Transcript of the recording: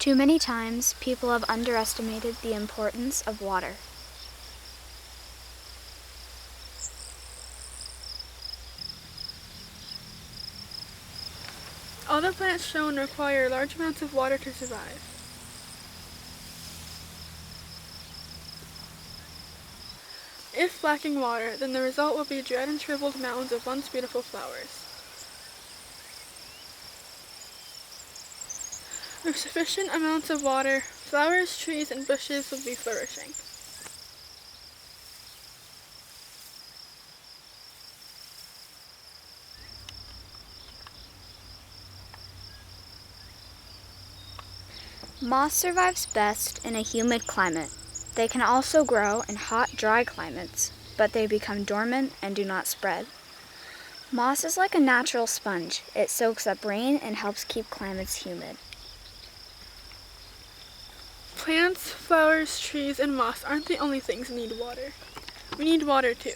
Too many times, people have underestimated the importance of water. All the plants shown require large amounts of water to survive. If lacking water, then the result will be dried and shriveled mounds of once beautiful flowers. With sufficient amounts of water, flowers, trees, and bushes will be flourishing. Moss survives best in a humid climate. They can also grow in hot, dry climates, but they become dormant and do not spread. Moss is like a natural sponge. It soaks up rain and helps keep climates humid. Plants, flowers, trees, and moss aren't the only things that need water. We need water too.